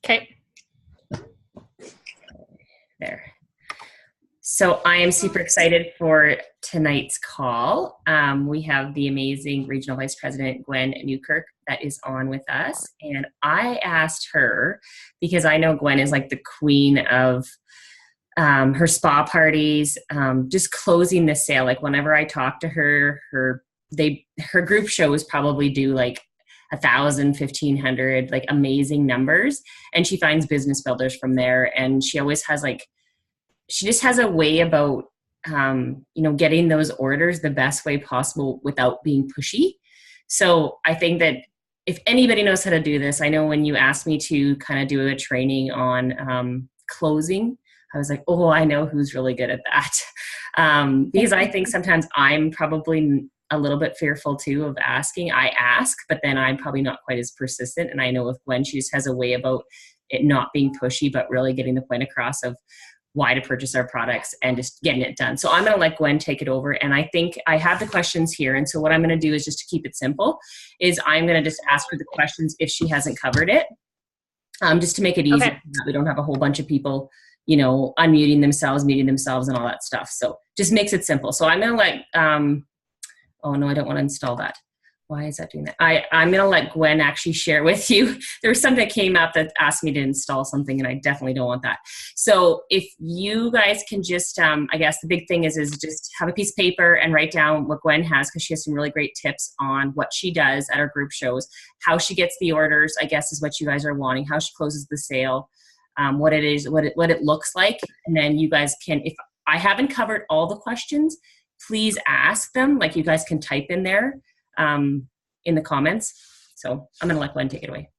Okay. There. So I am super excited for tonight's call. We have the amazing Regional Vice President Gwen Niewkirk that is on with us. And I asked her, because I know Gwen is like the queen of her spa parties, just closing the sale. Like whenever I talk to her, her group shows probably do like 1,000, 1,500, like amazing numbers. And she finds business builders from there. And she always has she just has a way about, getting those orders the best way possible without being pushy. So I think that if anybody knows how to do this, I know when you asked me to kind of do a training on closing, I was like, oh, I know who's really good at that. Because I think sometimes I'm probably a little bit fearful too of asking. I ask, but then I'm probably not quite as persistent. And I know with Gwen, she just has a way about it not being pushy, but really getting the point across of why to purchase our products and just getting it done. So I'm going to let Gwen take it over. And I think I have the questions here. And so what I'm going to do is just to keep it simple is I'm going to just ask her the questions if she hasn't covered it, just to make it easy. Okay. We don't have a whole bunch of people, unmuting themselves, muting themselves and all that stuff. So just makes it simple. So I'm going to let, oh no, I don't want to install that. Why is that doing that? I'm going to let Gwen actually share with you. There was something that came up that asked me to install something, and I definitely don't want that. So if you guys can just, I guess the big thing is just have a piece of paper and write down what Gwen has, because she has some really great tips on what she does at our group shows, how she gets the orders, I guess is what you guys are wanting, how she closes the sale, what it is, what it looks like. And then you guys can, if I haven't covered all the questions, please ask them. Like you guys can type in there. In the comments. So I'm going to let Gwen take it away.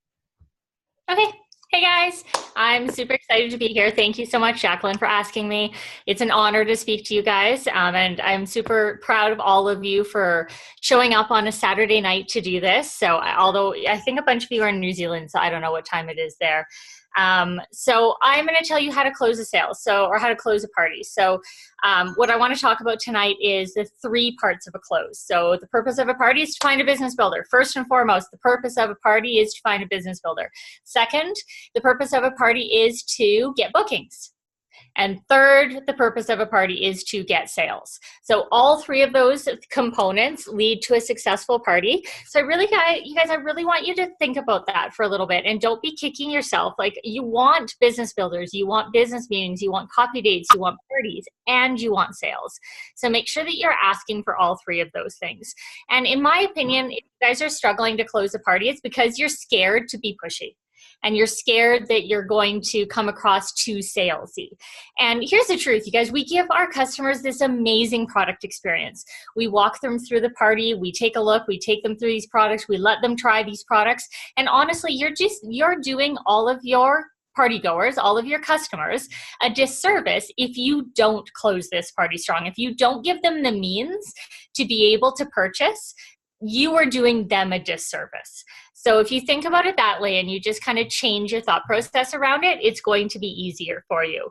Okay. Hey guys, I'm super excited to be here. Thank you so much, Jacqueline, for asking me. It's an honor to speak to you guys. And I'm super proud of all of you for showing up on a Saturday night to do this. So although I think a bunch of you are in New Zealand, so I don't know what time it is there. So I'm going to tell you how to close a sale, or how to close a party. So what I want to talk about tonight is the 3 parts of a close. So the purpose of a party is to find a business builder. First and foremost, the purpose of a party is to find a business builder. Second, the purpose of a party is to get bookings. And third, the purpose of a party is to get sales. So all 3 of those components lead to a successful party. So you guys, I really want you to think about that for a little bit and don't be kicking yourself. Like, you want business builders, you want business meetings, you want coffee dates, you want parties, and you want sales. So make sure that you're asking for all 3 of those things. And in my opinion, if you guys are struggling to close a party, it's because you're scared to be pushy. And you're scared that you're going to come across too salesy. And here's the truth, you guys, we give our customers this amazing product experience. We walk them through the party, we take a look, we take them through these products, we let them try these products. And honestly, you're doing all of your party goers, all of your customers, a disservice if you don't close this party strong. If you don't give them the means to be able to purchase, you are doing them a disservice. So if you think about it that way and you just kind of change your thought process around it, it's going to be easier for you.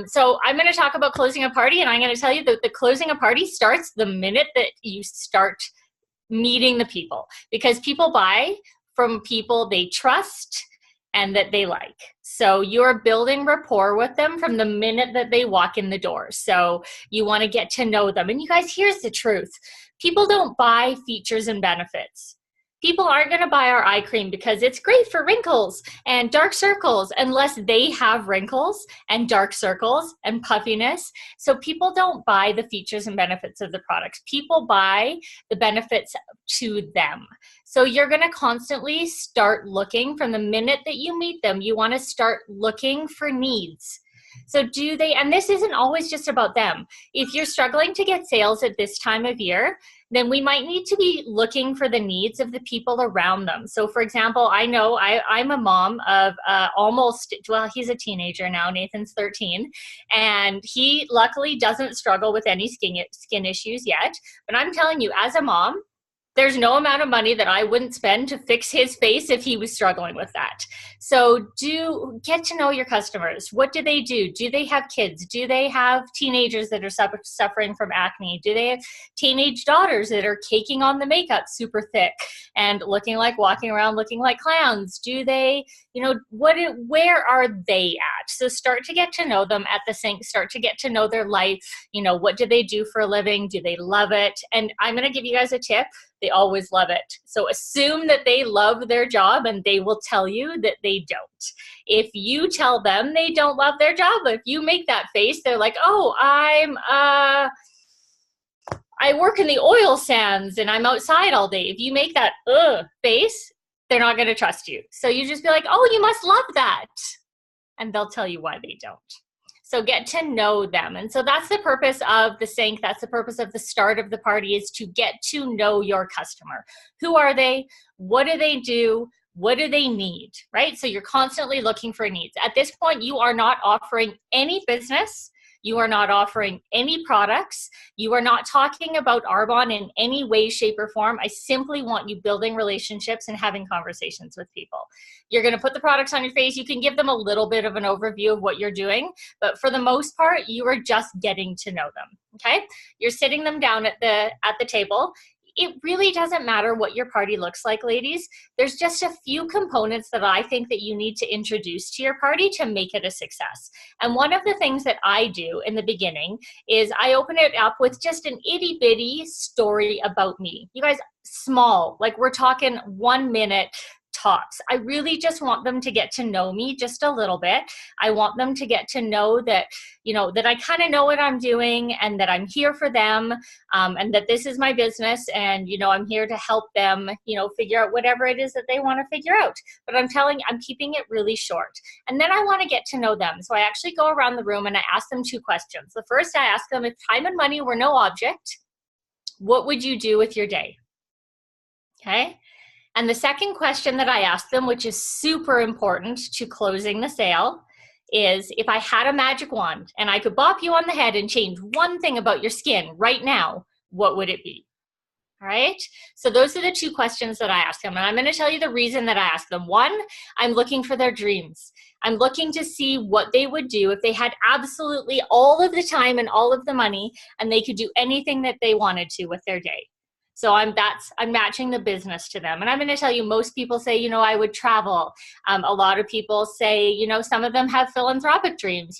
So I'm going to talk about closing a party, and I'm going to tell you that the closing a party starts the minute that you start meeting the people, because people buy from people they trust and that they like. So you're building rapport with them from the minute that they walk in the door. So you want to get to know them. And you guys, here's the truth. People don't buy features and benefits. People aren't going to buy our eye cream because it's great for wrinkles and dark circles unless they have wrinkles and dark circles and puffiness. So people don't buy the features and benefits of the products. People buy the benefits to them. So you're going to constantly start looking from the minute that you meet them. You want to start looking for needs. So and this isn't always just about them. If you're struggling to get sales at this time of year, then we might need to be looking for the needs of the people around them. So for example, I know I'm a mom of he's a teenager now, Nathan's 13, and he luckily doesn't struggle with any skin issues yet. But I'm telling you, as a mom, There's no amount of money that I wouldn't spend to fix his face if he was struggling with that. So do get to know your customers. What do they do? Do they have kids? Do they have teenagers that are suffering from acne? Do they have teenage daughters that are caking on the makeup super thick and walking around looking like clowns? Do they, where are they at? So start to get to know them at the sink, start to get to know their life. What do they do for a living? Do they love it? And I'm going to give you guys a tip. They always love it. So assume that they love their job, and they will tell you that they don't. If you tell them they don't love their job, if you make that face, they're like, oh, I work in the oil sands and I'm outside all day. If you make that face, they're not going to trust you. So you just be like, oh, you must love that. And they'll tell you why they don't. So get to know them. And so that's the purpose of the sink. That's the purpose of the start of the party, is to get to know your customer. Who are they? What do they do? What do they need, right? So you're constantly looking for needs. At this point, you are not offering any business. You are not offering any products. You are not talking about Arbonne in any way, shape, or form. I simply want you building relationships and having conversations with people. You're going to put the products on your face. You can give them a little bit of an overview of what you're doing, but for the most part, you are just getting to know them, okay? You're sitting them down at the table. It really doesn't matter what your party looks like, ladies. There's just a few components that I think that you need to introduce to your party to make it a success. And one of the things that I do in the beginning is I open it up with just an itty bitty story about me. You guys, small, like we're talking 1 minute tops. I really just want them to get to know me just a little bit. I want them to get to know that, that I kind of know what I'm doing, and that I'm here for them, and that this is my business, and, I'm here to help them, figure out whatever it is that they want to figure out. But I'm keeping it really short. And then I want to get to know them. So I actually go around the room and I ask them 2 questions. The first, I ask them, if time and money were no object, what would you do with your day? Okay. And the second question that I ask them, which is super important to closing the sale, is if I had a magic wand and I could bop you on the head and change one thing about your skin right now, what would it be? All right. So those are the 2 questions that I ask them. And I'm going to tell you the reason that I ask them. 1, I'm looking for their dreams. I'm looking to see what they would do if they had absolutely all of the time and all of the money, and they could do anything that they wanted to with their day. So I'm matching the business to them. And I'm going to tell you, most people say, I would travel. A lot of people say, some of them have philanthropic dreams.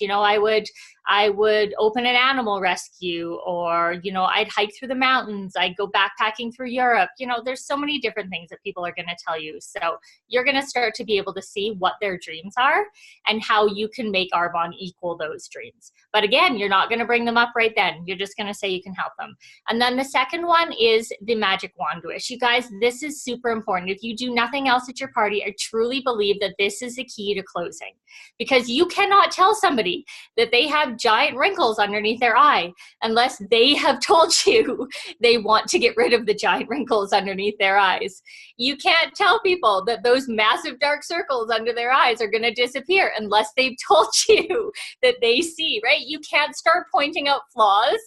I would open an animal rescue, or, I'd hike through the mountains. I'd go backpacking through Europe. There's so many different things that people are going to tell you. So you're going to start to be able to see what their dreams are and how you can make Arbonne equal those dreams. But again, you're not going to bring them up right then. You're just going to say you can help them. And then the second one is the magic wand wish. You guys, this is super important. If you do nothing else at your party, I truly believe that this is the key to closing, because you cannot tell somebody that they have giant wrinkles underneath their eye unless they have told you they want to get rid of the giant wrinkles underneath their eyes. You can't tell people that those massive dark circles under their eyes are going to disappear unless they've told you that they see, right? You can't start pointing out flaws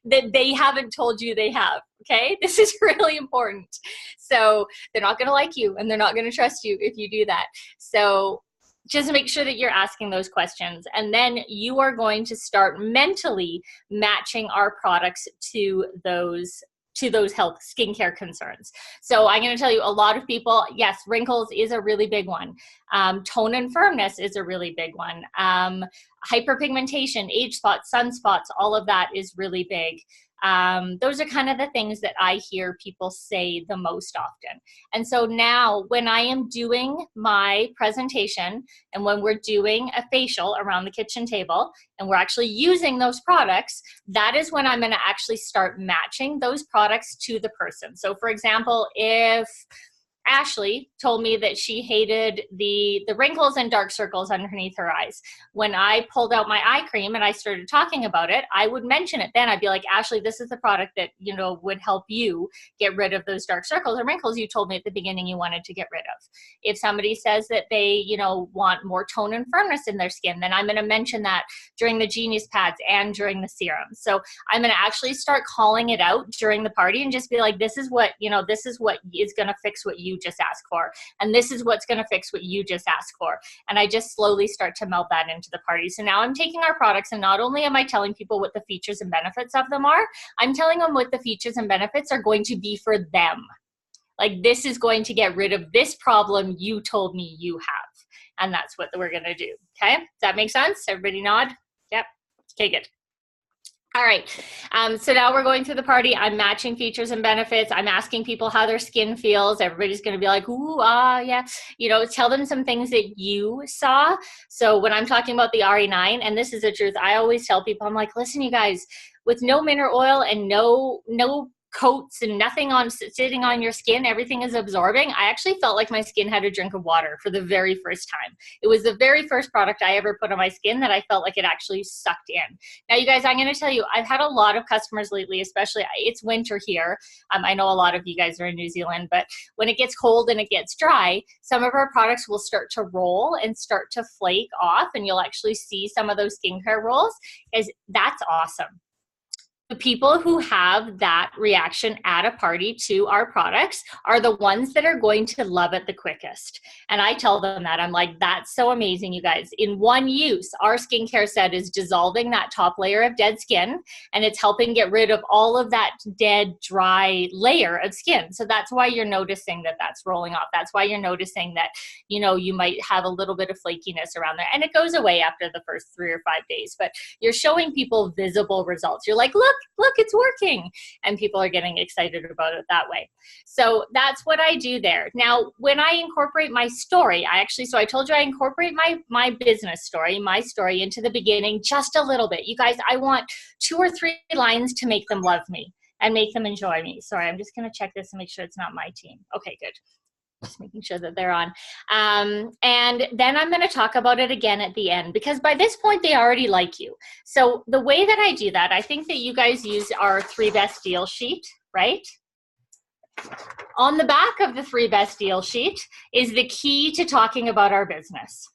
that they haven't told you they have. Okay, this is really important. So they're not going to like you, and they're not going to trust you if you do that. So just make sure that you're asking those questions, and then you are going to start mentally matching our products to those health skincare concerns. So I'm going to tell you, a lot of people, yes, wrinkles is a really big one. Tone and firmness is a really big one. Hyperpigmentation, age spots, sunspots, all of that is really big. Those are kind of the things that I hear people say the most often. And so now when I am doing my presentation, and when we're doing a facial around the kitchen table, and we're actually using those products, that is when I'm going to actually start matching those products to the person. So for example, if Ashley told me that she hated the wrinkles and dark circles underneath her eyes. When I pulled out my eye cream and I started talking about it, I would mention it then. I'd be like, Ashley, this is the product that, you know, would help you get rid of those dark circles and wrinkles you told me at the beginning you wanted to get rid of. If somebody says that they, you know, want more tone and firmness in their skin, then I'm going to mention that during the Genius Pads and during the serum. So I'm going to actually start calling it out during the party and just be like, this is what, you know, this is what is going to fix what you just asked for. And this is what's going to fix what you just asked for. And I just slowly start to meld that into the party. So now I'm taking our products, and not only am I telling people what the features and benefits of them are, I'm telling them what the features and benefits are going to be for them. Like, this is going to get rid of this problem you told me you have. And that's what we're going to do. Okay. Does that make sense? Everybody nod? Yep. Okay, good. All right, so now we're going through the party. I'm matching features and benefits. I'm asking people how their skin feels. Everybody's going to be like, ooh, yeah. You know, tell them some things that you saw. So when I'm talking about the RE9, and this is the truth, I always tell people, I'm like, listen, you guys, with no mineral oil and no coats and nothing on sitting on your skin, everything is absorbing. I actually felt like my skin had a drink of water for the very first time. It was the very first product I ever put on my skin that I felt like it actually sucked in. Now, you guys, I'm going to tell you, I've had a lot of customers lately, especially it's winter here. I know a lot of you guys are in New Zealand, but when it gets cold and it gets dry, some of our products will start to roll and start to flake off, and you'll actually see some of those skincare rolls. That's awesome. The people who have that reaction at a party to our products are the ones that are going to love it the quickest. And I tell them that. I'm like, that's so amazing, you guys. In one use, our skincare set is dissolving that top layer of dead skin, and it's helping get rid of all of that dead, dry layer of skin. So that's why you're noticing that that's rolling off. That's why you're noticing that, you know, you might have a little bit of flakiness around there. And it goes away after the first 3 or 5 days. But you're showing people visible results. You're like, look, it's working. And people are getting excited about it that way. So that's what I do there. Now, when I incorporate my story, so I told you I incorporate my business story, my story into the beginning just a little bit. You guys, I want 2 or 3 lines to make them love me and make them enjoy me. Sorry, I'm just going to check this and make sure it's not my team. Okay, good. Just making sure that they're on. And then I'm going to talk about it again at the end, because by this point, they already like you. So the way that I do that, I think that you guys use our 3 best deal sheet, right? On the back of the 3 best deal sheet is the key to talking about our business.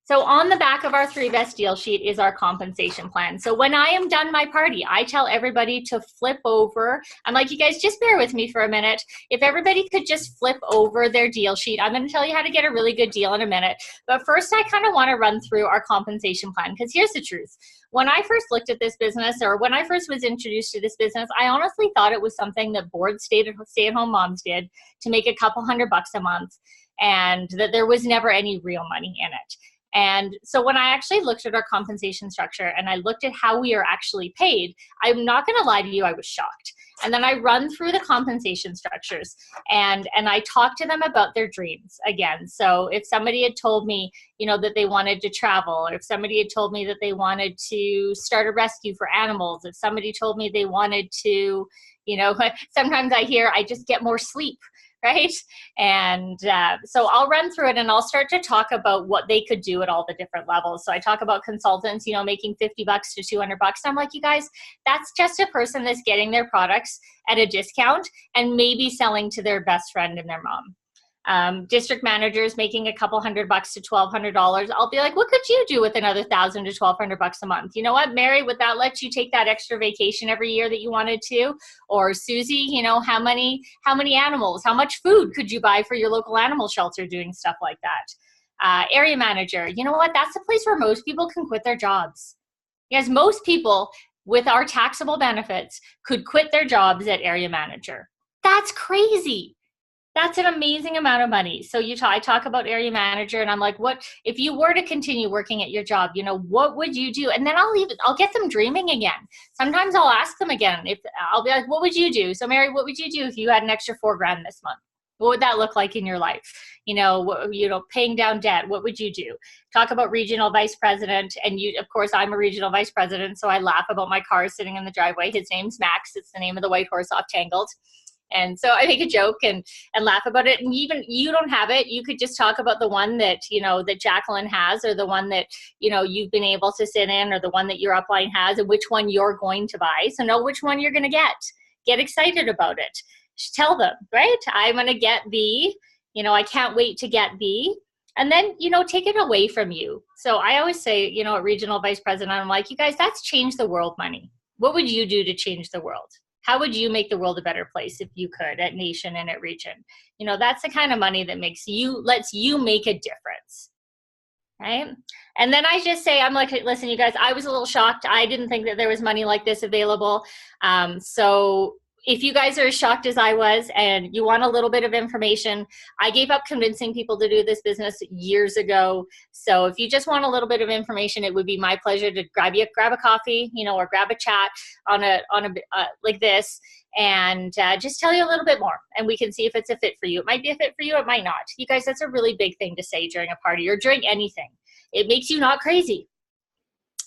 So on the back of our 3 best deal sheet is our compensation plan. So when I am done my party, I tell everybody to flip over. I'm like, you guys, just bear with me for a minute. If everybody could just flip over their deal sheet, I'm going to tell you how to get a really good deal in a minute. But first, I kind of want to run through our compensation plan, because here's the truth. When I first looked at this business, or when I first was introduced to this business, I honestly thought it was something that bored stay-at-home moms did to make a couple $100 a month, and that there was never any real money in it. And so when I actually looked at our compensation structure and I looked at how we are actually paid, I'm not going to lie to you, I was shocked. And then I run through the compensation structures and I talk to them about their dreams again. So if somebody had told me, you know, that they wanted to travel, or if somebody had told me that they wanted to start a rescue for animals, if somebody told me they wanted to, you know, sometimes I hear I just get more sleep. Right? And so I'll run through it and I'll start to talk about what they could do at all the different levels. So I talk about consultants, you know, making $50 to $200. I'm like, you guys, that's just a person that's getting their products at a discount and maybe selling to their best friend and their mom. District managers making a couple $100 to $1,200. I'll be like, what could you do with another $1,000 to $1,200 a month? You know what, Mary, would that let you take that extra vacation every year that you wanted to? Or Susie, you know, how many animals, how much food could you buy for your local animal shelter, doing stuff like that? Area manager, you know what, that's the place where most people can quit their jobs. Because most people with our taxable benefits could quit their jobs at area manager. That's crazy. That's an amazing amount of money. So I talk about area manager, and I'm like, what if you were to continue working at your job, you know, what would you do? And then I'll get them dreaming again. Sometimes I'll ask them again. If I'll be like, what would you do? So Mary, what would you do if you had an extra $4,000 this month? What would that look like in your life? You know, paying down debt. What would you do? Talk about regional vice president. And of course, I'm a regional vice president. So I laugh about my car sitting in the driveway. His name's Max. It's the name of the white horse off Tangled. And so I make a joke and laugh about it. And even you don't have it, you could just talk about the one that, that Jacqueline has, or the one that, you've been able to sit in, or the one that your upline has, and which one you're going to buy. So know which one you're going to get. Get excited about it. Just tell them, right? I'm going to get the, I can't wait to get the, and then, take it away from you. So I always say, a regional vice president, I'm like, you guys, that's change the world money. What would you do to change the world? How would you make the world a better place if you could, at nation and at region? That's the kind of money that lets you make a difference, right? And then I just say, I'm like, listen, you guys, I was a little shocked. I didn't think that there was money like this available. So if you guys are as shocked as I was and you want a little bit of information, I gave up convincing people to do this business years ago. So if you just want a little bit of information, it would be my pleasure to grab a coffee, or grab a chat on a like this, and just tell you a little bit more, and we can see if it's a fit for you. It might be a fit for you, it might not. You guys, that's a really big thing to say during a party or during anything. It makes you not crazy.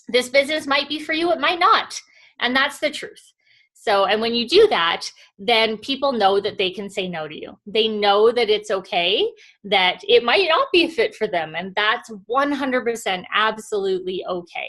This business might be for you, it might not, and that's the truth. So, and when you do that, then people know that they can say no to you. They know that it's okay, that it might not be a fit for them. And that's 100% absolutely okay,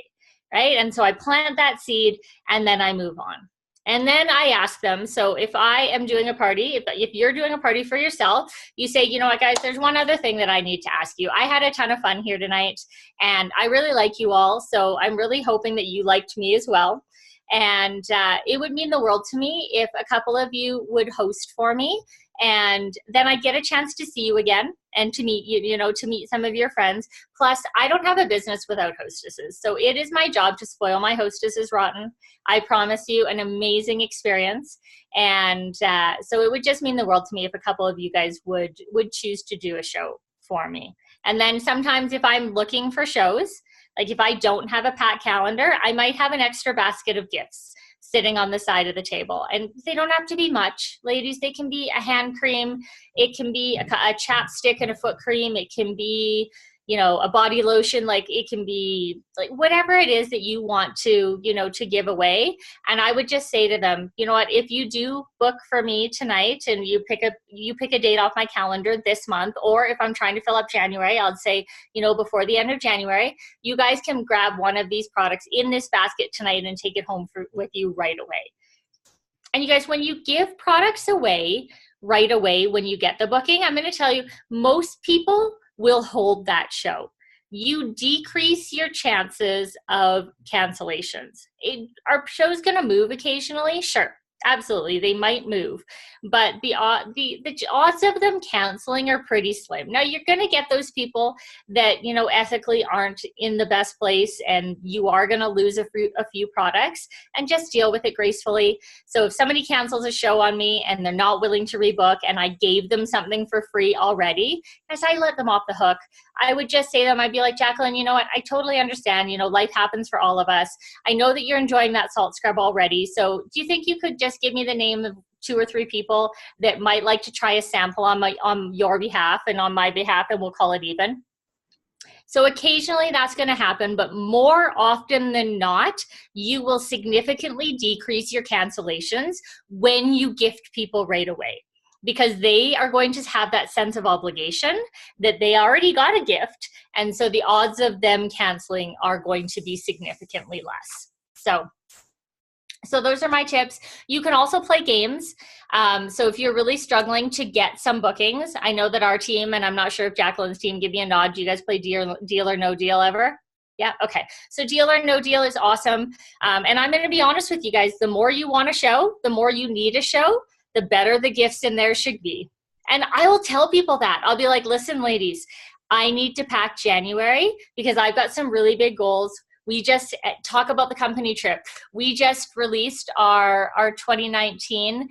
right? And so I plant that seed, and then I move on. And then I ask them, so if I am doing a party, if you're doing a party for yourself, you say, you know what, guys, there's one other thing that I need to ask you. I had a ton of fun here tonight, and I really like you all. So I'm really hoping that you liked me as well. And it would mean the world to me if a couple of you would host for me, and then I get a chance to see you again and to meet you, to meet some of your friends. Plus, I don't have a business without hostesses. So it is my job to spoil my hostesses rotten. I promise you an amazing experience. And so it would just mean the world to me if a couple of you guys would choose to do a show for me. And then sometimes if I'm looking for shows, like if I don't have a packed calendar, I might have an extra basket of gifts sitting on the side of the table. And they don't have to be much, ladies. They can be a hand cream. It can be a chapstick and a foot cream. It can be, a body lotion. Like it can be like whatever it is that you want to, to give away. And I would just say to them, you know what, if you do book for me tonight and you pick a date off my calendar this month, or if I'm trying to fill up January, I'll say, before the end of January, you guys can grab one of these products in this basket tonight and take it home with you right away. And you guys, when you give products away right away, when you get the booking, I'm going to tell you, most people will hold that show. You decrease your chances of cancellations. Our show's going to move occasionally, sure. Absolutely, they might move, but the odds of them canceling are pretty slim. Now, you're going to get those people that, ethically aren't in the best place, and you are going to lose a few products, and just deal with it gracefully. So if somebody cancels a show on me and they're not willing to rebook, and I gave them something for free already, as I let them off the hook, I would just say to them, I'd be like, Jacqueline, you know what? I totally understand. Life happens for all of us. I know that you're enjoying that salt scrub already. So do you think you could just give me the name of 2 or 3 people that might like to try a sample on your behalf and on my behalf, and we'll call it even? So occasionally that's going to happen, but more often than not, you will significantly decrease your cancellations when you gift people right away, because they are going to have that sense of obligation that they already got a gift. And so the odds of them canceling are going to be significantly less. So those are my tips. You can also play games. So if you're really struggling to get some bookings, I know that our team, and I'm not sure if Jacqueline's team, give me a nod. Do you guys play Deal or No Deal ever? Yeah, okay. So Deal or No Deal is awesome. And I'm going to be honest with you guys, the more you want a show, the more you need a show, the better the gifts in there should be. And I will tell people that. I'll be like, listen, ladies, I need to pack January because I've got some really big goals. We just talk about the company trip. We just released our 2019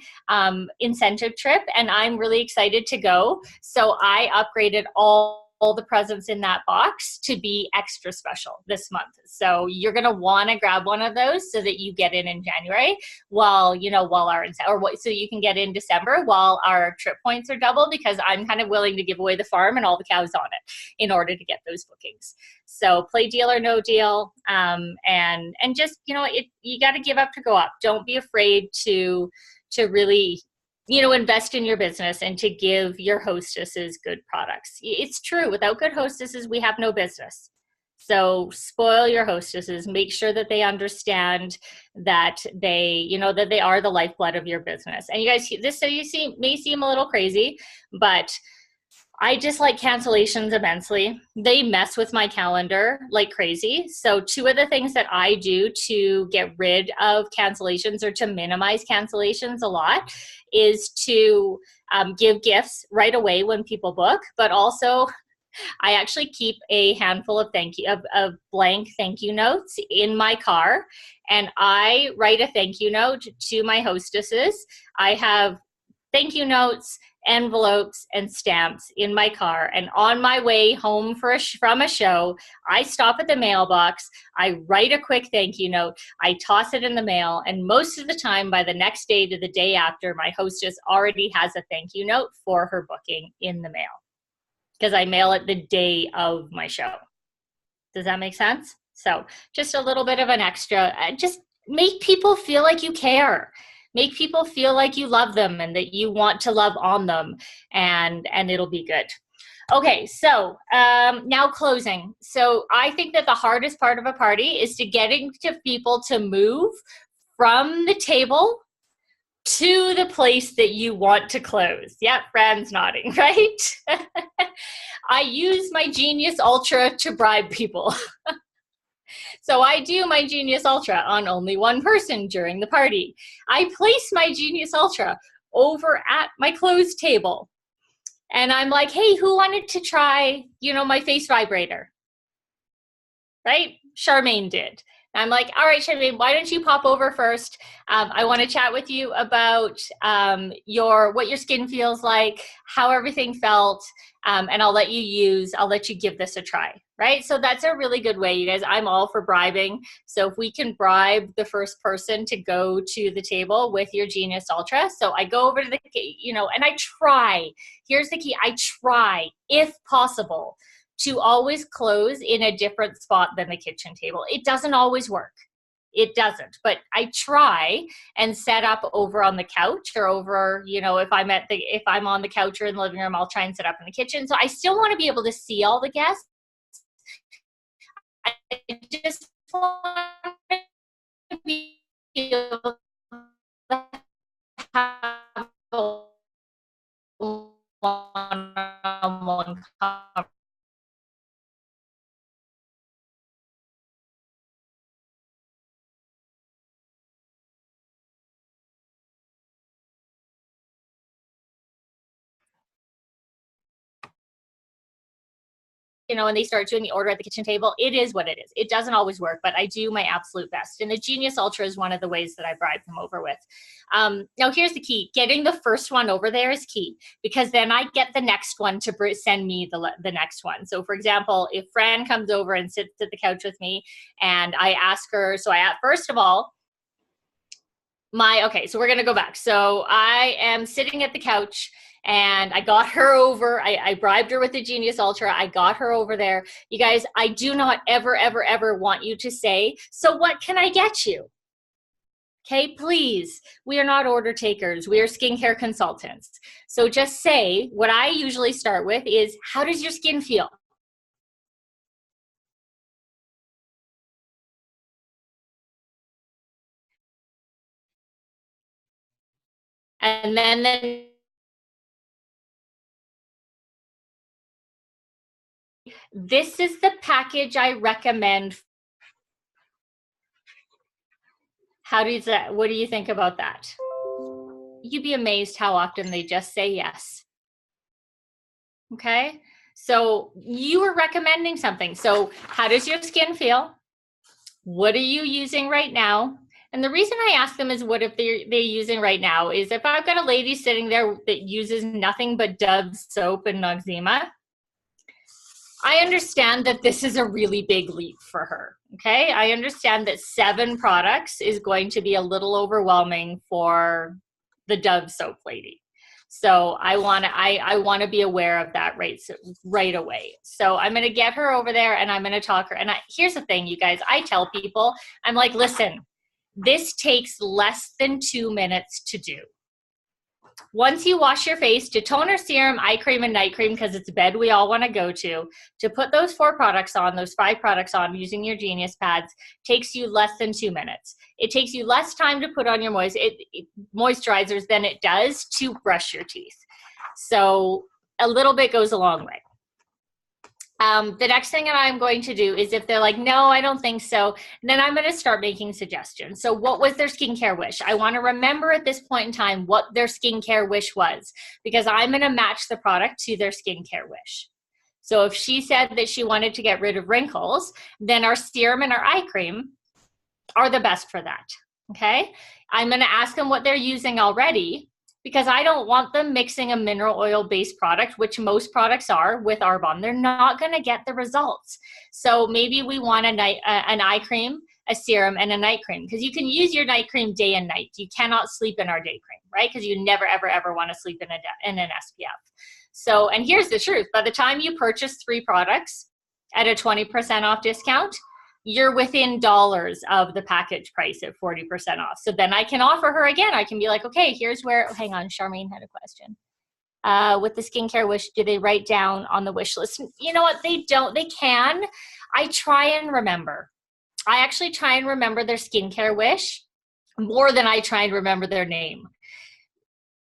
incentive trip, and I'm really excited to go. So I upgraded all the presents in that box to be extra special this month. So you're going to want to grab one of those so that you get in January so you can get in December while our trip points are double, because I'm kind of willing to give away the farm and all the cows on it in order to get those bookings. So play Deal or No Deal, and just, you got to give up to go up. Don't be afraid to really invest in your business and to give your hostesses good products. It's true. Without good hostesses, we have no business. So spoil your hostesses, make sure that they understand that that they are the lifeblood of your business. And you guys, may seem a little crazy, but I dislike cancellations immensely. They mess with my calendar like crazy. So 2 of the things that I do to get rid of cancellations or to minimize cancellations a lot is to give gifts right away when people book, but also I actually keep a handful of blank thank you notes in my car, and I write a thank you note to my hostesses. I have thank you notes, envelopes, and stamps in my car. And on my way home from a show, I stop at the mailbox, I write a quick thank you note, I toss it in the mail, and most of the time by the next day to the day after, my hostess already has a thank you note for her booking in the mail because I mail it the day of my show. Does that make sense? So just a little bit of an extra, just make people feel like you care. Make people feel like you love them and that you want to love on them, and it'll be good. Okay, so now closing. So I think that the hardest part of a party is to getting to people to move from the table to the place that you want to close. Yep, Fran's nodding, right? I use my Genius Ultra to bribe people. So I do my Genius Ultra on only one person during the party. I place my Genius Ultra over at my closed table. And I'm like, hey, who wanted to try, my face vibrator? Right? Charmaine did. And I'm like, all right, Charmaine, why don't you pop over first? I want to chat with you about what your skin feels like, how everything felt, and I'll let you give this a try, right? So that's a really good way, you guys. I'm all for bribing. So if we can bribe the first person to go to the table with your Genius Ultra. So I go over to and I try. Here's the key. I try, if possible, to always close in a different spot than the kitchen table. It doesn't always work. It doesn't, but I try and set up over on the couch or over, if I'm on the couch or in the living room, I'll try and set up in the kitchen. So I still want to be able to see all the guests. I just want to be able to have a one-on-one conversation. And they start doing the order at the kitchen table, it is what it is. It doesn't always work, but I do my absolute best. And the Genius Ultra is one of the ways that I bribe them over with. Now, here's the key. Getting the first one over there is key, because then I get the next one to send me the next one. So, for example, if Fran comes over and sits at the couch with me and I ask her, first of all, so we're going to go back. So I am sitting at the couch and I got her over. I bribed her with the Genius Ultra. I got her over there. You guys, I do not ever, ever, ever want you to say, so what can I get you? Okay, please. We are not order takers. We are skincare consultants. So just say, what I usually start with is, how does your skin feel? And then this is the package I recommend. What do you think about that? You'd be amazed how often they just say yes. Okay, so you were recommending something. So how does your skin feel? What are you using right now? And the reason I ask them is what if they're using right now is if I've got a lady sitting there that uses nothing but Dove soap and Noxzema, I understand that this is a really big leap for her. Okay, I understand that 7 products is going to be a little overwhelming for the Dove soap lady. So I want to be aware of that right away. So I'm going to get her over there and I'm going to talk her. And here's the thing, you guys, I tell people, I'm like, listen, this takes less than 2 minutes to do. Once you wash your face, to toner, serum, eye cream, and night cream, because it's bed we all want to go to put those 4 products on, those 5 products on using your Genius pads takes you less than 2 minutes. It takes you less time to put on your moisturizers than it does to brush your teeth. So a little bit goes a long way. The next thing that I'm going to do is if they're like, no, I don't think so, then I'm going to start making suggestions. So what was their skincare wish? I want to remember at this point in time what their skincare wish was, because I'm going to match the product to their skincare wish. So if she said that she wanted to get rid of wrinkles, then our serum and our eye cream are the best for that. Okay. I'm going to ask them what they're using already, because I don't want them mixing a mineral oil-based product, which most products are, with Arbonne. They're not going to get the results. So maybe we want an eye cream, a serum, and a night cream, because you can use your night cream day and night. You cannot sleep in our day cream, right? Because you never, ever, ever want to sleep in an SPF. So, and here's the truth. By the time you purchase 3 products at a 20% off discount, you're within dollars of the package price at 40% off. So then I can offer her again. I can be like, okay, here's where, hang on, Charmaine had a question. With the skincare wish, do they write down on the wish list? You know what? They don't. They can. I try and remember. I actually try and remember their skincare wish more than I try and remember their name.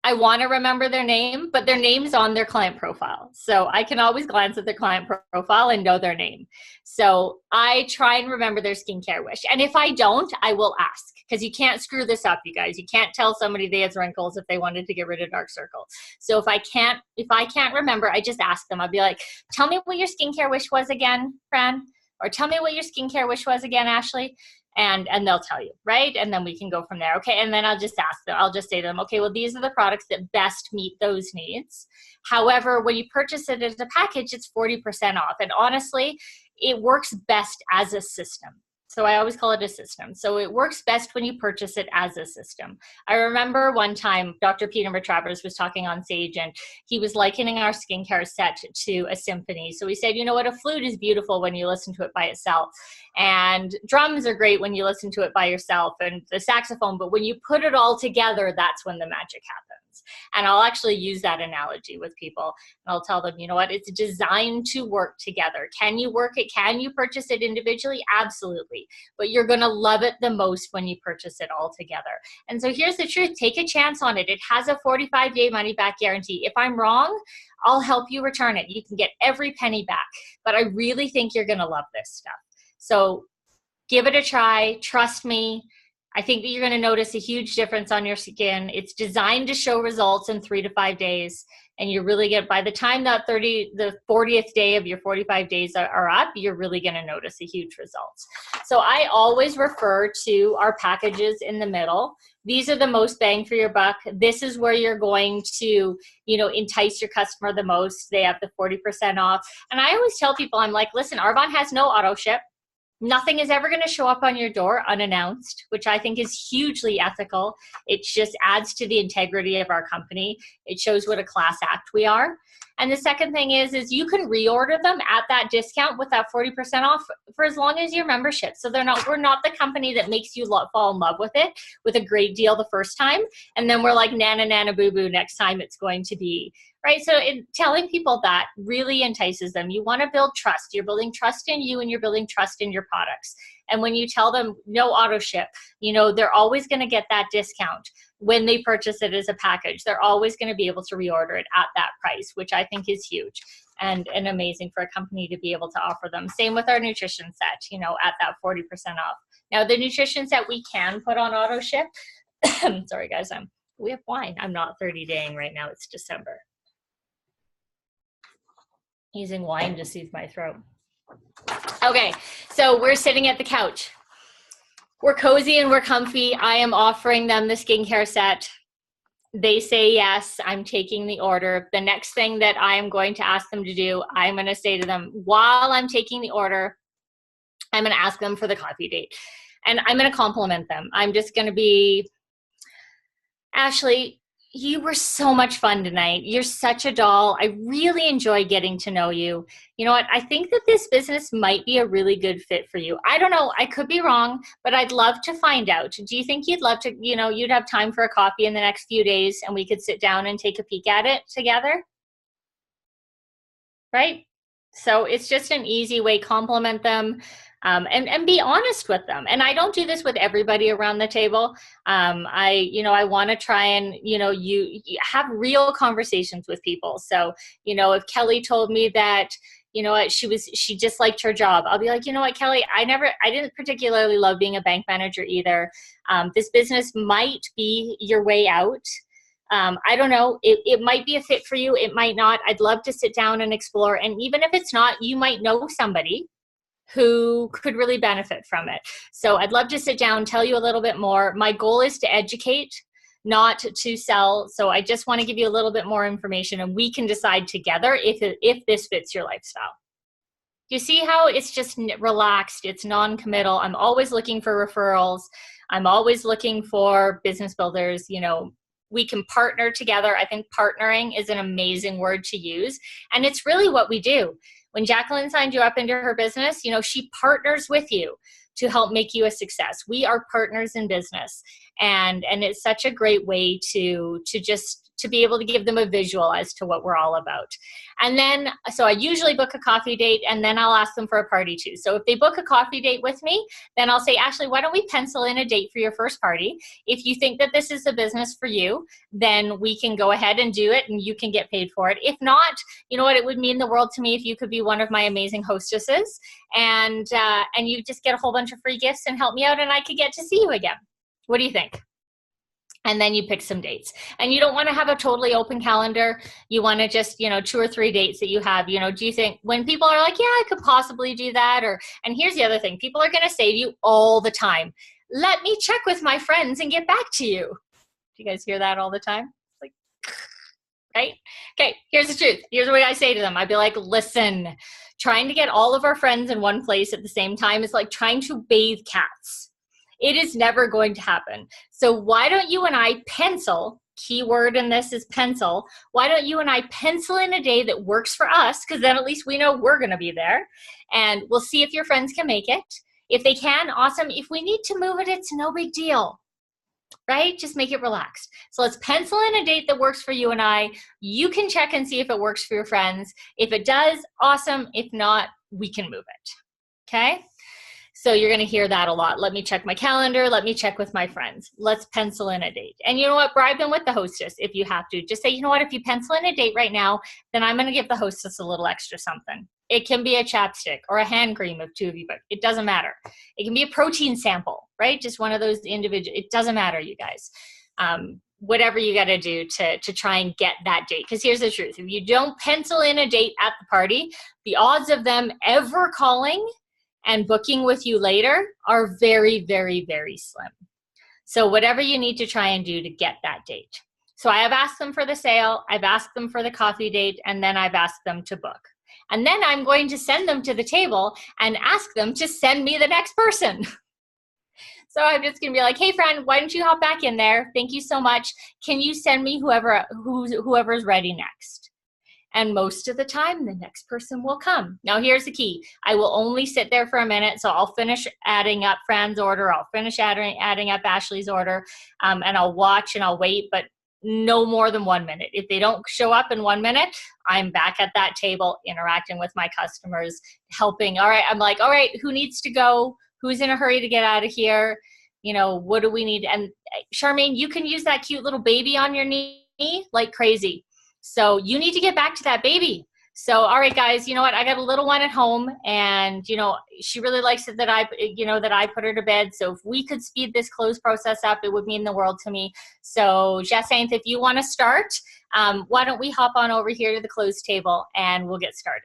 I want to remember their name, but their name's on their client profile. So I can always glance at their client profile and know their name. So I try and remember their skincare wish. And if I don't, I will ask, because you can't screw this up, you guys. You can't tell somebody they have wrinkles if they wanted to get rid of dark circles. So if I can't remember, I just ask them. I'll be like, tell me what your skincare wish was again, Fran, or tell me what your skincare wish was again, Ashley. And they'll tell you, right? And then we can go from there. Okay, and then I'll just ask them, I'll just say to them, okay, well, these are the products that best meet those needs. However, when you purchase it as a package, it's 40% off. And honestly, it works best as a system. So I always call it a system. So it works best when you purchase it as a system. I remember one time Dr. Peter Matravers was talking on stage, and he was likening our skincare set to a symphony. So he said, you know what, a flute is beautiful when you listen to it by itself. And drums are great when you listen to it by yourself, and the saxophone, but when you put it all together, that's when the magic happens. And I'll actually use that analogy with people. And I'll tell them, you know what, it's designed to work together. Can you work it? Can you purchase it individually? Absolutely. But you're going to love it the most when you purchase it all together. And so here's the truth. Take a chance on it. It has a 45-day money-back guarantee. If I'm wrong, I'll help you return it. You can get every penny back. But I really think you're going to love this stuff. So give it a try. Trust me. I think that you're going to notice a huge difference on your skin. It's designed to show results in 3 to 5 days. And you're really going to, by the time that the 40th day of your 45 days are up, you're really going to notice a huge results. So I always refer to our packages in the middle. These are the most bang for your buck. This is where you're going to, entice your customer the most. They have the 40% off. And I always tell people, I'm like, listen, Arbonne has no auto ship. Nothing is ever going to show up on your door unannounced, which I think is hugely ethical. It just adds to the integrity of our company. It shows what a class act we are. And the second thing is you can reorder them at that discount with that 40% off for as long as your membership. So we're not the company that makes you fall in love with it with a great deal the first time. And then we're like, nana boo boo, next time it's going to be, right? So telling people that really entices them. You want to build trust. You're building trust in you, and you're building trust in your products. And when you tell them no auto ship, they're always going to get that discount when they purchase it as a package. They're always going to be able to reorder it at that price, which I think is huge and amazing for a company to be able to offer them. Same with our nutrition set, at that 40% off. Now, the nutrition set we can put on auto ship. Sorry, guys, we have wine. I'm not 30-daying right now. It's December. Using wine to soothe my throat. Okay, so we're sitting at the couch. We're cozy and we're comfy. I am offering them the skincare set. They say yes, I'm taking the order. The next thing that I am going to ask them to do, I'm going to say to them, while I'm taking the order, I'm going to ask them for the coffee date. And I'm going to compliment them. I'm just going to be, Ashley, You were so much fun tonight. You're such a doll. I really enjoy getting to know you. You know what? I think that this business might be a really good fit for you. I don't know. I could be wrong, but I'd love to find out. Do you think you'd love to, you'd have time for a coffee in the next few days and we could sit down and take a peek at it together? Right? So it's just an easy way, compliment them, and be honest with them. And I don't do this with everybody around the table. I want to try and, you have real conversations with people. So, if Kelly told me that, what, she just liked her job, I'll be like, you know what, Kelly, I didn't particularly love being a bank manager either. This business might be your way out. I don't know. It might be a fit for you. It might not. I'd love to sit down and explore. And even if it's not, you might know somebody who could really benefit from it. So I'd love to sit down, tell you a little bit more. My goal is to educate, not to sell. So I just want to give you a little bit more information and we can decide together if this fits your lifestyle. You see how it's just relaxed, it's non-committal. I'm always looking for referrals. I'm always looking for business builders. We can partner together. I think partnering is an amazing word to use. And it's really what we do. When Jacqueline signed you up into her business, she partners with you to help make you a success. We are partners in business. And it's such a great way to be able to give them a visual as to what we're all about. And then, so I usually book a coffee date and then I'll ask them for a party too. So if they book a coffee date with me, then I'll say, Ashley, why don't we pencil in a date for your first party? If you think that this is a business for you, then we can go ahead and do it and you can get paid for it. If not, you know what, it would mean the world to me if you could be one of my amazing hostesses and you just get a whole bunch of free gifts and help me out and I could get to see you again. What do you think? And then you pick some dates. And you don't want to have a totally open calendar. You want to just, 2 or 3 dates that you have. Do you think when people are like, yeah, I could possibly do that? And here's the other thing. People are going to say to you all the time, let me check with my friends and get back to you. Do you guys hear that all the time? Like, right? Okay, here's the truth. Here's what I say to them. I'd be like, listen, trying to get all of our friends in one place at the same time is like trying to bathe cats. It is never going to happen. So why don't you and I pencil, keyword in this is pencil, why don't you and I pencil in a day that works for us, because then at least we know we're going to be there, and we'll see if your friends can make it. If they can, awesome. If we need to move it, it's no big deal, right? Just make it relaxed. So let's pencil in a date that works for you and I. You can check and see if it works for your friends. If it does, awesome. If not, we can move it, okay? So you're going to hear that a lot. Let me check my calendar. Let me check with my friends. Let's pencil in a date. And you know what? Bribe them with the hostess if you have to. Just say, you know what? If you pencil in a date right now, then I'm going to give the hostess a little extra something. It can be a chapstick or a hand cream if 2 of you, but it doesn't matter. It can be a protein sample, right? Just one of those individual. It doesn't matter, you guys. Whatever you got to do to try and get that date. Because here's the truth. If you don't pencil in a date at the party, the odds of them ever calling and booking with you later are very, very, very slim. So whatever you need to try and do to get that date. So I have asked them for the sale, I've asked them for the coffee date, and then I've asked them to book. And then I'm going to send them to the table and ask them to send me the next person. So I'm just going to be like, hey friend, why don't you hop back in there? Thank you so much. Can you send me whoever's ready next? And most of the time, the next person will come. Now, here's the key. I will only sit there for a minute. So I'll finish adding up Fran's order. I'll finish adding up Ashley's order. And I'll watch and I'll wait, but no more than 1 minute. If they don't show up in 1 minute, I'm back at that table interacting with my customers, helping. All right, I'm like, all right, who needs to go? Who's in a hurry to get out of here? What do we need? And Charmaine, you can use that cute little baby on your knee like crazy. So you need to get back to that baby. So, all right, guys, you know what? I got a little one at home and, she really likes it that I put her to bed. So if we could speed this close process up, it would mean the world to me. So Jacinthe, if you want to start, why don't we hop on over here to the close table and we'll get started.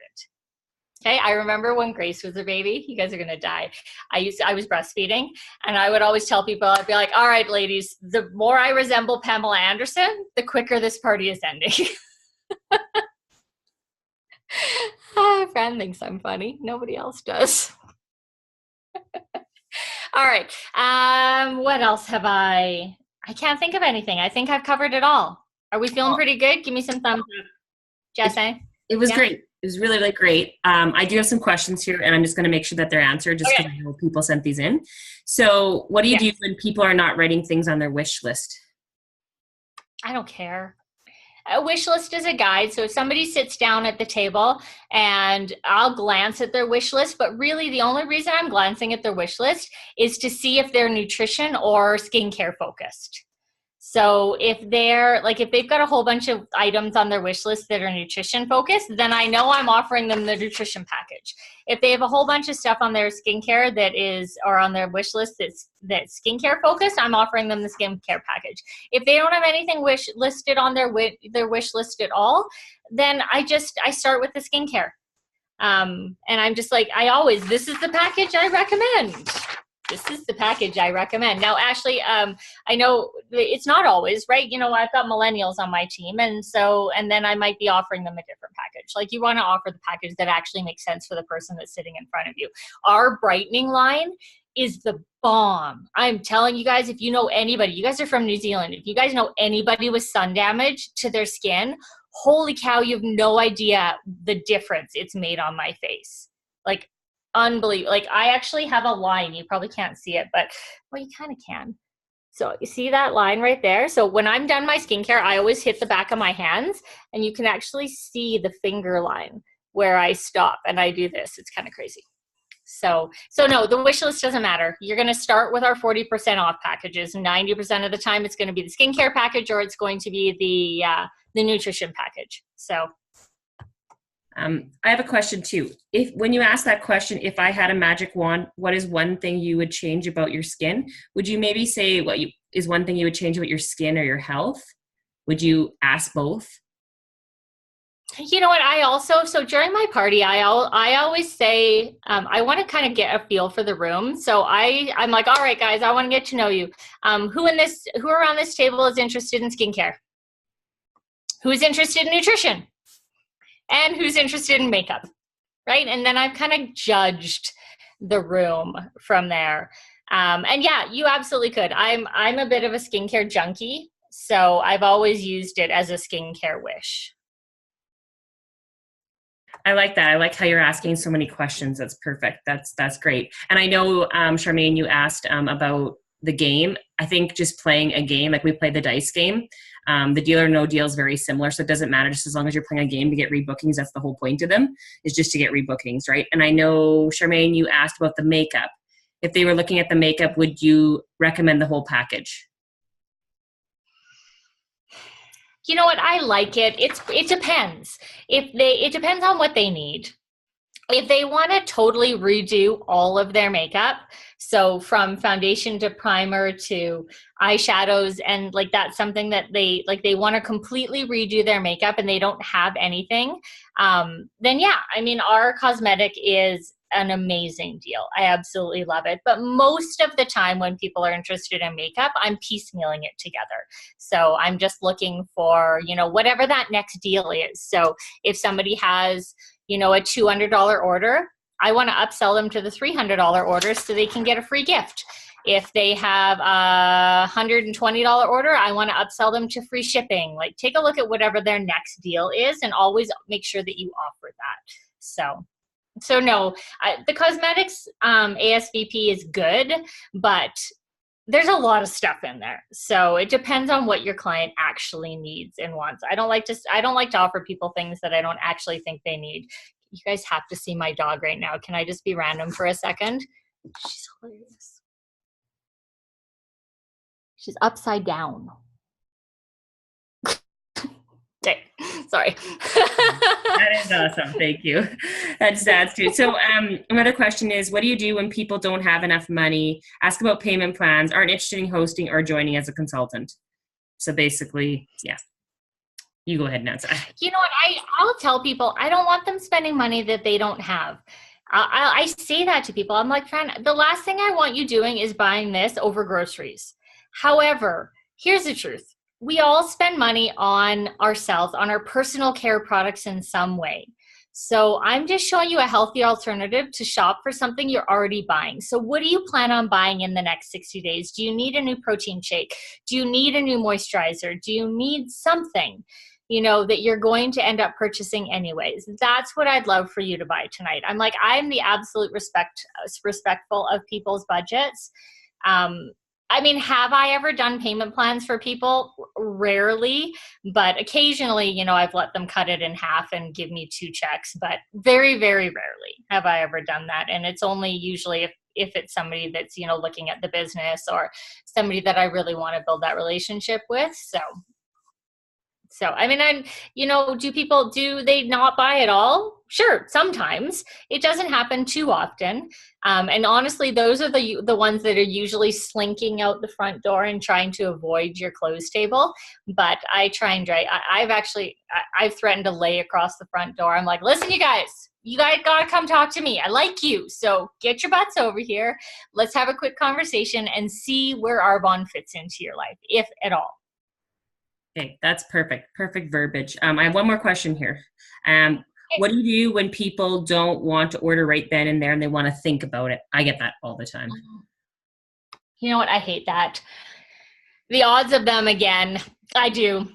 Okay, I remember when Grace was a baby. You guys are gonna die. I was breastfeeding, and I would always tell people, I'd be like, "All right, ladies, the more I resemble Pamela Anderson, the quicker this party is ending." Fran thinks I'm funny. Nobody else does. All right. What else have I can't think of anything. I think I've covered it all. Are we feeling pretty good? Give me some thumbs up, Jesse. It was Yeah? great. It was really, really great. I do have some questions here, and I'm just going to make sure that they're answered just because I know people sent these in. So what do you do when people are not writing things on their wish list? I don't care. A wish list is a guide. So if somebody sits down at the table and I'll glance at their wish list, but really the only reason I'm glancing at their wish list is to see if they're nutrition or skincare focused. So if they've got a whole bunch of items on their wish list that are nutrition focused, then I know I'm offering them the nutrition package. If they have a whole bunch of stuff on their skincare or on their wish list that's skincare focused, I'm offering them the skincare package. If they don't have anything listed on their wish list at all, then I start with the skincare. And I'm just like, this is the package I recommend. This is the package I recommend. Now, Ashley, I know it's not always, right? I've got millennials on my team, and then I might be offering them a different package. Like, you want to offer the package that actually makes sense for the person that's sitting in front of you. Our brightening line is the bomb. I'm telling you guys, if you know anybody, you guys are from New Zealand, if you guys know anybody with sun damage to their skin, holy cow, you have no idea the difference it's made on my face. Like, unbelievable. Like, I actually have a line. You probably can't see it, but you kind of can. So you see that line right there? So when I'm done my skincare, I always hit the back of my hands, and you can actually see the finger line where I stop and I do this. It's kind of crazy. So no, the wish list doesn't matter. You're going to start with our 40% off packages. 90% of the time it's going to be the skincare package, or it's going to be the nutrition package. So I have a question too. When you ask that question, if I had a magic wand, what is one thing you would change about your skin? Would you maybe say is one thing you would change about your skin or your health? Would you ask both? You know what? So during my party, I always say, I want to kind of get a feel for the room. So I'm like, all right, guys, I want to get to know you. Who around this table is interested in skincare? Who's interested in nutrition? And who's interested in makeup, right? And then I've kind of judged the room from there. And yeah, you absolutely could. I'm a bit of a skincare junkie, so I've always used it as a skincare wish. I like that. I like how you're asking so many questions. That's perfect. That's great. And I know, Charmaine, you asked about the game. I think just playing a game, like we play the dice game, the Deal or No Deal is very similar. So it doesn't matter, just as long as you're playing a game to get rebookings. That's the whole point of them, is just to get rebookings, right? And I know, Charmaine, you asked about the makeup. If they were looking at the makeup, would you recommend the whole package? You know what? I like it. It depends. It depends on what they need. If they want to totally redo all of their makeup, so from foundation to primer to eyeshadows, and like that's something that they want to completely redo their makeup and they don't have anything, then yeah, I mean, our cosmetic is an amazing deal. I absolutely love it. But most of the time when people are interested in makeup, I'm piecemealing it together. So I'm just looking for, whatever that next deal is. So if somebody has, a $200 order, I want to upsell them to the $300 order so they can get a free gift. If they have a $120 order, I want to upsell them to free shipping. Like, take a look at whatever their next deal is and always make sure that you offer that. So no, the cosmetics ASVP is good, but there's a lot of stuff in there. So it depends on what your client actually needs and wants. I don't like to offer people things that I don't actually think they need. You guys have to see my dog right now. Can I just be random for a second? She's hilarious. She's upside down. Okay, sorry. That is awesome. Thank you. That's too. So another question is, what do you do when people don't have enough money, ask about payment plans, aren't interested in hosting or joining as a consultant? So basically, yeah. You go ahead and answer. You know what? I'll tell people I don't want them spending money that they don't have. I say that to people. I'm like, the last thing I want you doing is buying this over groceries. However, here's the truth. We all spend money on ourselves, on our personal care products in some way. So I'm just showing you a healthy alternative to shop for something you're already buying. So what do you plan on buying in the next 60 days? Do you need a new protein shake? Do you need a new moisturizer? Do you need something, that you're going to end up purchasing anyways? That's what I'd love for you to buy tonight. I'm the absolute respectful of people's budgets. Have I ever done payment plans for people? Rarely, but occasionally, I've let them cut it in half and give me 2 checks, but very, very rarely have I ever done that. And it's only usually if it's somebody that's, looking at the business or somebody that I really want to build that relationship with. Do they not buy at all? Sure, sometimes. It doesn't happen too often. And honestly, those are the ones that are usually slinking out the front door and trying to avoid your close table. But I try and drive. I've threatened to lay across the front door. I'm like, listen, you guys gotta come talk to me. I like you. So get your butts over here. Let's have a quick conversation and see where Arbonne fits into your life, if at all. Okay, that's perfect. Perfect verbiage. I have one more question here. What do you do when people don't want to order right then and there and they want to think about it? I get that all the time. You know what? I hate that. The odds of them again. I do.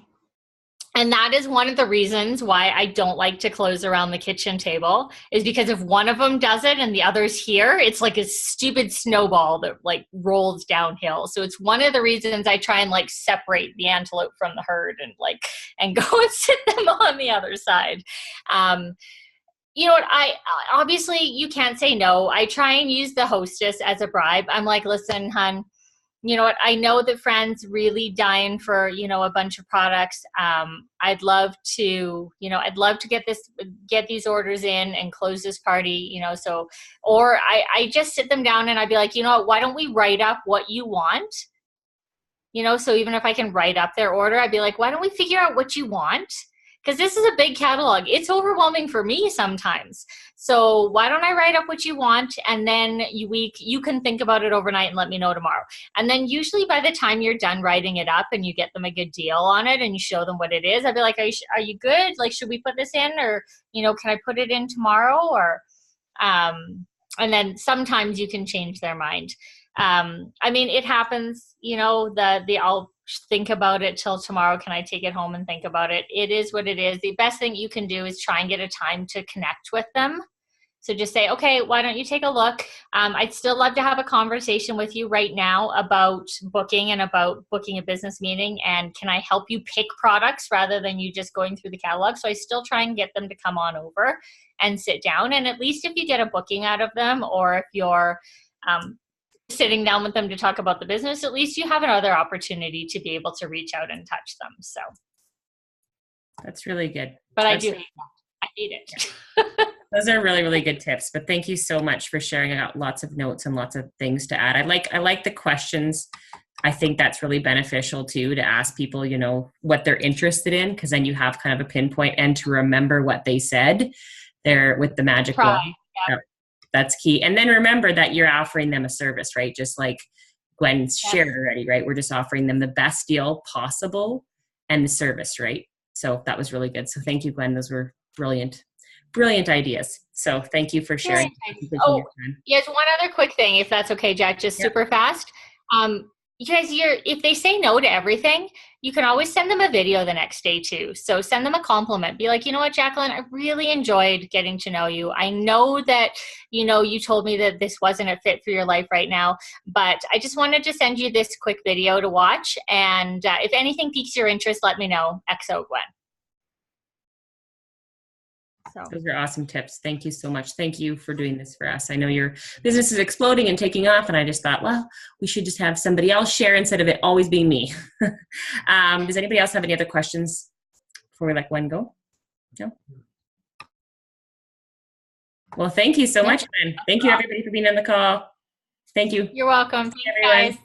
And that is one of the reasons why I don't like to close around the kitchen table, is because if one of them does it and the other's here, it's like a stupid snowball that rolls downhill. So it's one of the reasons I try and separate the antelope from the herd and go and sit them on the other side. You know what? Obviously you can't say no. I try and use the hostess as a bribe. I'm like, listen, hun, you know what? I know that Fran's really dying for, a bunch of products. I'd love to get these orders in and close this party, or I just sit them down and I'd be like, why don't we write up what you want? So even if I can write up their order, I'd be like, why don't we figure out what you want? Because this is a big catalog. It's overwhelming for me sometimes. So why don't I write up what you want, and then you can think about it overnight and let me know tomorrow. And then usually by the time you're done writing it up and you get them a good deal on it and you show them what it is, I'd be like, are you good? Should we put this in, or, can I put it in tomorrow? Or, and then sometimes you can change their mind. It happens, I'll think about it till tomorrow. Can I take it home and think about it? It is what it is. The best thing you can do is try and get a time to connect with them. So just say, okay, why don't you take a look? I'd still love to have a conversation with you right now about booking a business meeting. And can I help you pick products rather than you just going through the catalog? So I still try and get them to come on over and sit down. And at least if you get a booking out of them, or if you're, sitting down with them to talk about the business, at least you have another opportunity to be able to reach out and touch them. So that's really good. But I do hate that. I hate it. Those are really, really good tips. But thank you so much for sharing. I got lots of notes and lots of things to add. I like the questions. I think that's really beneficial too, to ask people, what they're interested in, because then you have kind of a pinpoint and to remember what they said there with the magic wand. Yeah. That's key. And then remember that you're offering them a service, right? Just like Gwen's shared already, right? We're just offering them the best deal possible and the service, right? So that was really good. So thank you, Gwen. Those were brilliant ideas. So thank you for sharing. Oh, yes. One other quick thing, if that's okay, Jack, just super fast. You guys, if they say no to everything, you can always send them a video the next day too. So send them a compliment. Be like, you know what, Jacqueline, I really enjoyed getting to know you. I know that, you told me that this wasn't a fit for your life right now, but I just wanted to send you this quick video to watch. And if anything piques your interest, let me know. XO Gwen. So. Those are awesome tips. Thank you so much. Thank you for doing this for us. I know your business is exploding and taking off, and I just thought, well, we should just have somebody else share instead of it always being me. Does anybody else have any other questions before we let Gwen go? No? Well, thank you so much, Gwen. Thank you, everybody, for being on the call. Thank you. You're welcome. Thanks, guys.